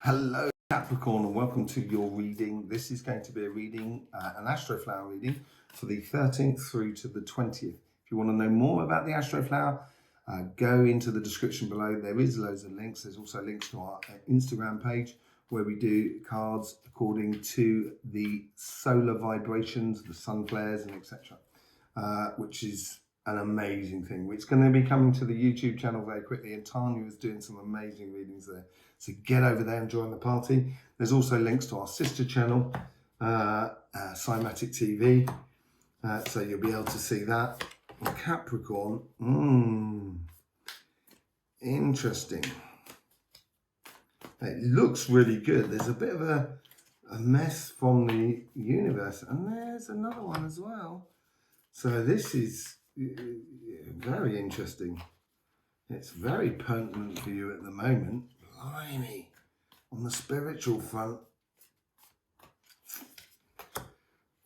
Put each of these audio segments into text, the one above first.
Hello Capricorn, and welcome to your reading. This is going to be a reading, an Astroflower reading for the 13th through to the 20th. If you want to know more about the Astroflower, go into the description below. There is loads of links. There's also links to our Instagram page where we do cards according to the solar vibrations, the sun flares and etc., which is an amazing thing. It's going to be coming to the YouTube channel very quickly, and Tanya is doing some amazing readings there. So get over there and join the party. There's also links to our sister channel, Cymatic TV, so you'll be able to see that. Capricorn, interesting. It looks really good. There's a bit of a mess from the universe, and there's another one as well. So this is very interesting. It's very potent for you at the moment. Blimey. On the spiritual front.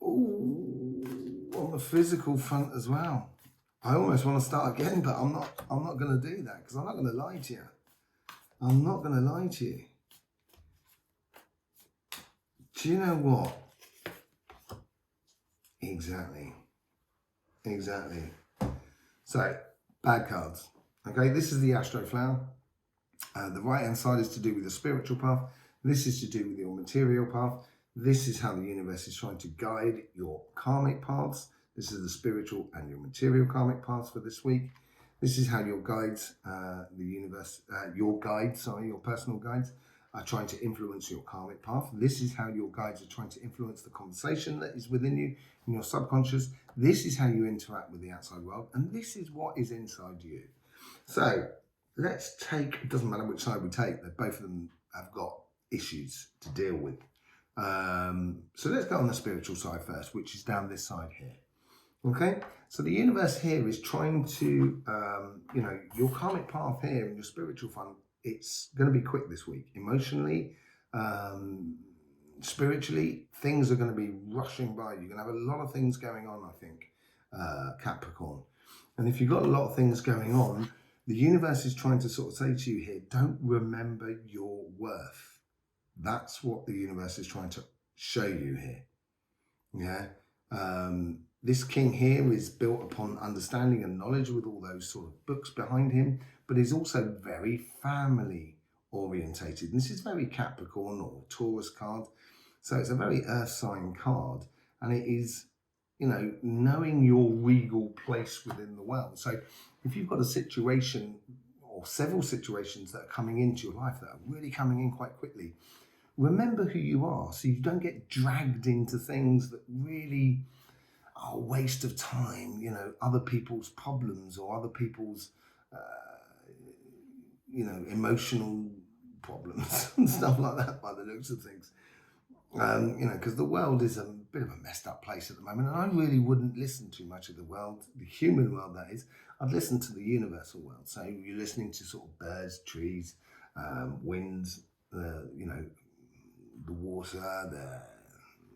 Ooh, on the physical front as well. I almost want to start again, but I'm not going to do that because I'm not going to lie to you. I'm not going to lie to you. Do you know what? Exactly. So, bad cards. Okay, this is the Astroflower. The right-hand side is to do with the spiritual path. This is to do with your material path. This is how the universe is trying to guide your karmic paths. This is the spiritual and your material karmic paths for this week. This is how your guides, your personal guides are trying to influence your karmic path. This is how your guides are trying to influence the conversation that is within you, in your subconscious. This is how you interact with the outside world, and this is what is inside you. So let's take, it doesn't matter which side we take, both of them have got issues to deal with. So let's go on the spiritual side first, which is down this side here. Okay, so the universe here is trying to, your karmic path here and your spiritual front, it's going to be quick this week. Emotionally, spiritually, things are going to be rushing by. You're going to have a lot of things going on, I think, Capricorn. And if you've got a lot of things going on, the universe is trying to sort of say to you here, don't remember your worth. That's what the universe is trying to show you here. Yeah. This king here is built upon understanding and knowledge with all those sort of books behind him, but is also very family orientated. This is very Capricorn or Taurus card. So it's a very earth sign card, and it is, knowing your regal place within the world. So if you've got a situation or several situations that are coming into your life that are really coming in quite quickly, remember who you are so you don't get dragged into things that really are a waste of time, other people's problems or other people's, emotional problems and stuff like that by the looks of things. Because the world is a bit of a messed up place at the moment, and I really wouldn't listen too much of the world, the human world that is. I'd listen to the universal world. So you're listening to sort of birds, trees, winds, the water,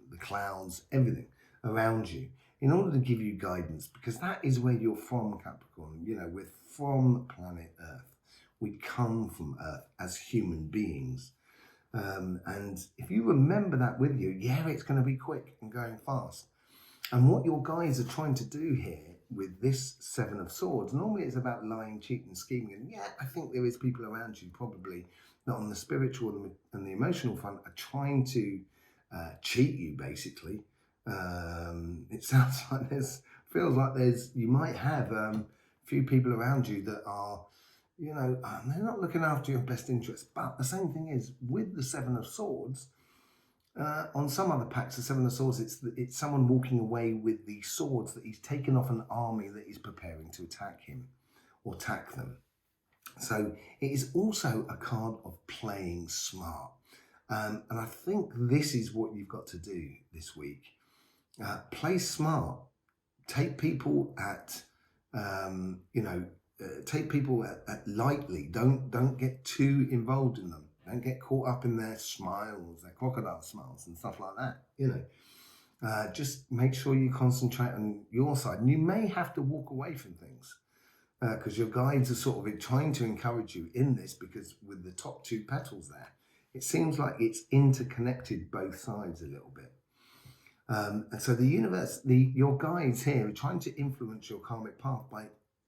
the clouds, everything around you, in order to give you guidance, because that is where you're from, Capricorn. We're from planet Earth. We come from Earth as human beings. And if you remember that with you, it's going to be quick and going fast. And what your guides are trying to do here with this Seven of Swords, normally it's about lying, cheating, scheming. And I think there is people around you probably that on the spiritual and the emotional front are trying to cheat you, basically. It sounds like feels like you might have a few people around you that are, they're not looking after your best interests. But the same thing is with the Seven of Swords. On some other packs, the Seven of Swords, it's someone walking away with the swords that he's taken off an army that is preparing to attack him or attack them. So it is also a card of playing smart. And I think this is what you've got to do this week. Play smart. Take people at lightly. Don't get too involved in them. Don't get caught up in their smiles, their crocodile smiles and stuff like that. Just make sure you concentrate on your side. And you may have to walk away from things because your guides are sort of trying to encourage you in this, because with the top two petals there, It seems like it's interconnected both sides a little bit. And so the universe, your guides here are trying to influence your karmic path by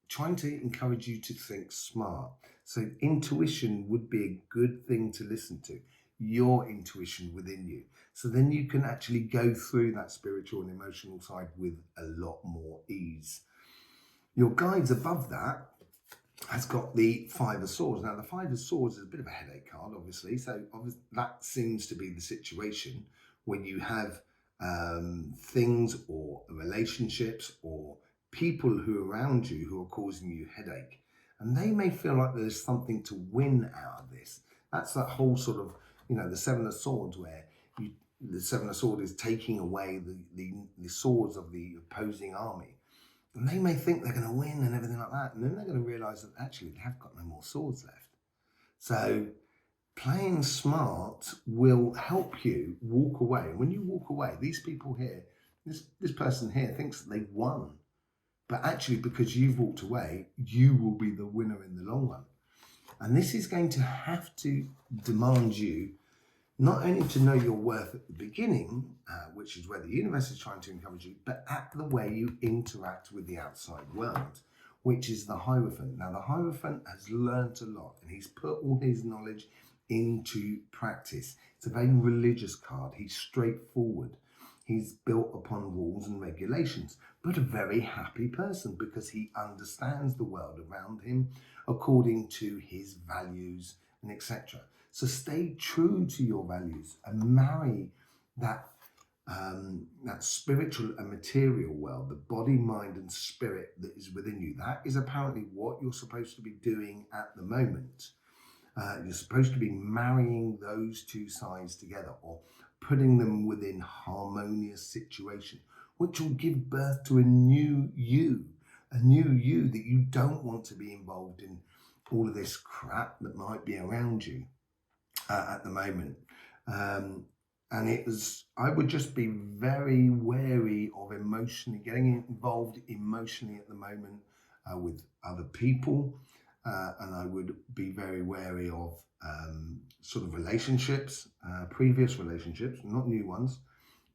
trying to encourage you to think smart. So intuition would be a good thing to listen to, your intuition within you. So then you can actually go through that spiritual and emotional side with a lot more ease. Your guides above that has got the Five of Swords. Now, the Five of Swords is a bit of a headache card, obviously. So that seems to be the situation when you have things or relationships or people who are around you who are causing you headache. And they may feel like there's something to win out of this. That's that whole sort of, the Seven of Swords, where the Seven of Swords is taking away the swords of the opposing army. And they may think they're going to win and everything like that. And then they're going to realize that actually they have got no more swords left. So playing smart will help you walk away. And when you walk away, these people here, this person here thinks that they've won. But actually, because you've walked away, you will be the winner in the long run. And this is going to have to demand you not only to know your worth at the beginning, which is where the universe is trying to encourage you, but at the way you interact with the outside world, which is the Hierophant. Now, the Hierophant has learnt a lot, and he's put all his knowledge into practice. It's a very religious card. He's straightforward. He's built upon rules and regulations, but a very happy person because he understands the world around him according to his values and etc. So stay true to your values and marry that spiritual and material world, the body, mind, and spirit that is within you. That is apparently what you're supposed to be doing at the moment. You're supposed to be marrying those two sides together, or putting them within harmonious situation, which will give birth to a new you that you don't want to be involved in all of this crap that might be around you at the moment. I would just be very wary of getting involved emotionally at the moment with other people. And I would be very wary of sort of relationships, previous relationships, not new ones,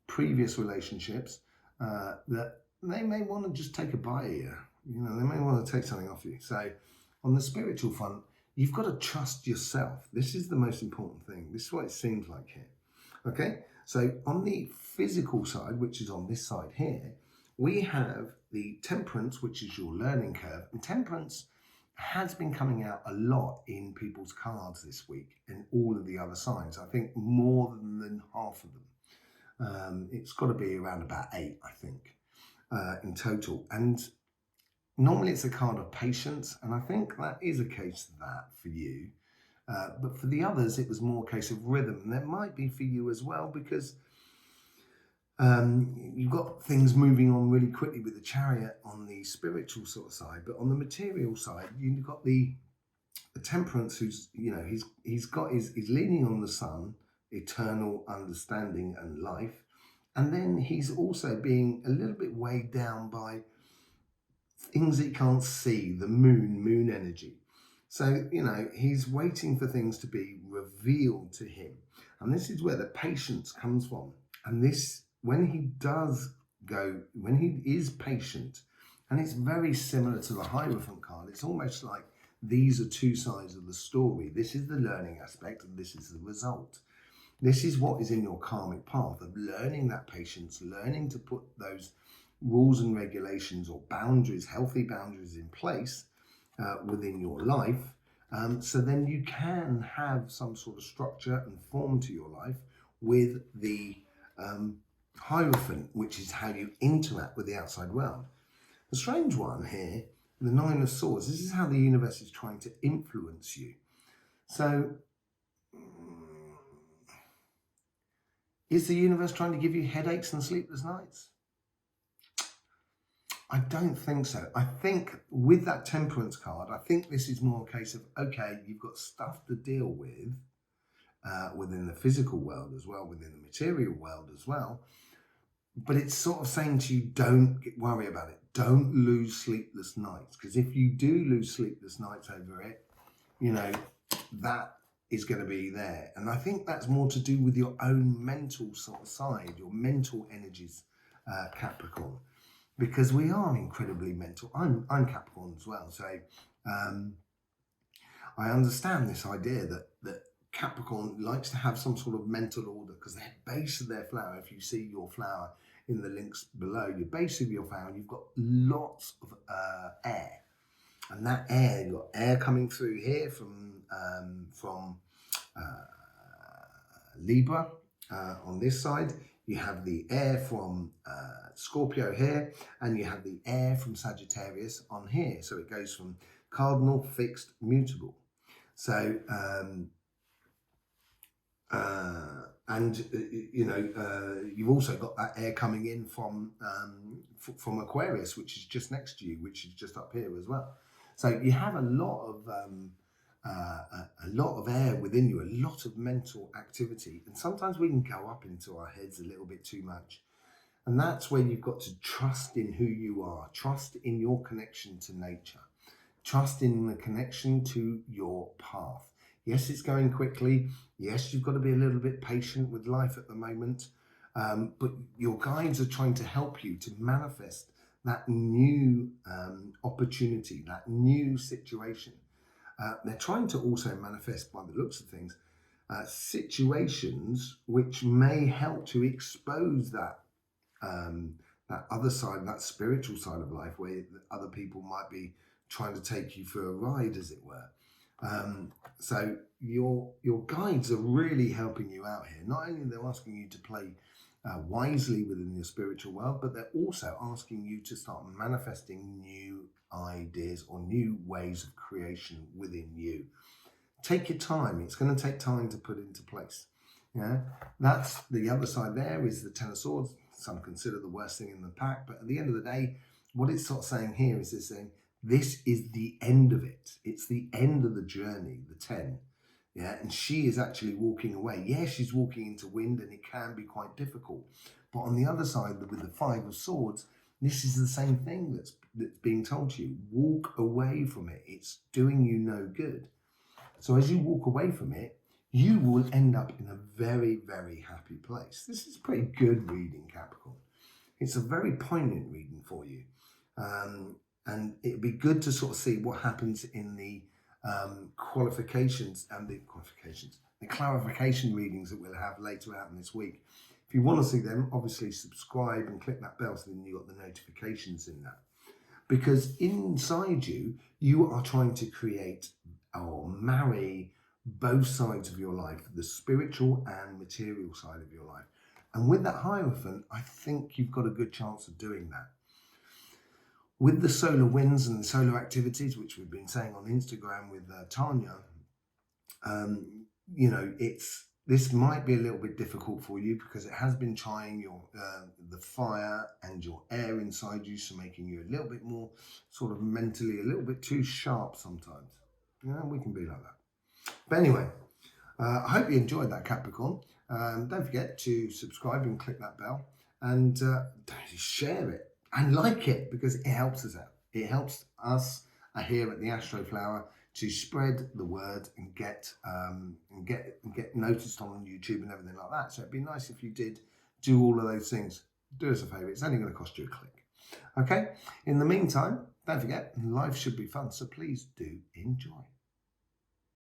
previous relationships that they may want to just take a bite of you. They may want to take something off you. So on the spiritual front, you've got to trust yourself. This is the most important thing. This is what it seems like here. Okay, so on the physical side, which is on this side here, we have the Temperance, which is your learning curve. And Temperance has been coming out a lot in people's cards this week and all of the other signs. I think more than half of them. It's got to be around about 8, I think, in total. And normally it's a card of patience, and I think that is a case of that for you. But for the others, it was more a case of rhythm. And that might be for you as well, because you've got things moving on really quickly with the Chariot on the spiritual sort of side. But on the material side, you've got the Temperance, who's, he's leaning on the sun, eternal understanding and life. And then he's also being a little bit weighed down by things that he can't see, the moon energy. So, he's waiting for things to be revealed to him. And this is where the patience comes from. And this, when he is patient, and it's very similar to the Hierophant card, it's almost like these are two sides of the story. This is the learning aspect, and this is the result. This is what is in your karmic path of learning that patience, learning to put those rules and regulations or boundaries, healthy boundaries in place within your life. So then you can have some sort of structure and form to your life with the Hierophant, which is how you interact with the outside world. The strange one here, the Nine of Swords, this is how the universe is trying to influence you. So is the universe trying to give you headaches and sleepless nights? I don't think so. I think with that Temperance card, I think this is more a case of, okay, you've got stuff to deal with within the physical world as well, within the material world as well. But it's sort of saying to you, don't worry about it. Don't lose sleepless nights. Because if you do lose sleepless nights over it, that is going to be there. And I think that's more to do with your own mental sort of side, your mental energies, Capricorn, because we are incredibly mental. I'm Capricorn as well. So I understand this idea that Capricorn likes to have some sort of mental order, because the base of their flower, if you see your flower in the links below, your base of your flower, you've got lots of air. And that air, you've got air coming through here from Libra on this side. You have the air from Scorpio here, and you have the air from Sagittarius on here. So it goes from cardinal, fixed, mutable. So, you've also got that air coming in from Aquarius, which is just next to you, which is just up here as well. So you have a lot of air within you, a lot of mental activity, and sometimes we can go up into our heads a little bit too much. And that's where you've got to trust in who you are, trust in your connection to nature, trust in the connection to your path. Yes, it's going quickly. Yes, you've got to be a little bit patient with life at the moment, but your guides are trying to help you to manifest that new opportunity, that new situation. They're trying to also manifest, by the looks of things, situations which may help to expose that other side, that spiritual side of life, where other people might be trying to take you for a ride, as it were. So your guides are really helping you out here. Not only are they asking you to play wisely within the spiritual world, but they're also asking you to start manifesting new ideas or new ways of creation within you. Take your time. It's going to take time to put into place. Yeah, that's the other side. There is the Ten of Swords. Some consider the worst thing in the pack, but at the end of the day, what it's sort of saying here is it's saying this is the end of it. It's the end of the journey, the 10. Yeah, and she is actually walking away. Yeah, she's walking into wind, and it can be quite difficult. But on the other side, with the 5 of Swords, this is the same thing that's being told to you. Walk away from it. It's doing you no good. So as you walk away from it, you will end up in a very, very happy place. This is pretty good reading, Capricorn. It's a very poignant reading for you. And it'd be good to sort of see what happens in the qualifications and the clarification readings that we'll have later out in this week. If you want to see them, obviously subscribe and click that bell so then you've got the notifications in that. Because inside you, you are trying to create or marry both sides of your life, the spiritual and material side of your life. And with that Hierophant, I think you've got a good chance of doing that. With the solar winds and the solar activities, which we've been saying on Instagram with Tanya, this might be a little bit difficult for you because it has been trying your the fire and your air inside you, so making you a little bit more sort of mentally a little bit too sharp sometimes. Yeah, we can be like that. But anyway, I hope you enjoyed that, Capricorn. Don't forget to subscribe and click that bell, and share it and like it, because it helps us out. It helps us here at the Astroflower to spread the word and get noticed on YouTube and everything like that. So it'd be nice if you did do all of those things. Do us a favour. It's only going to cost you a click. Okay. In the meantime, don't forget, life should be fun. So please do enjoy.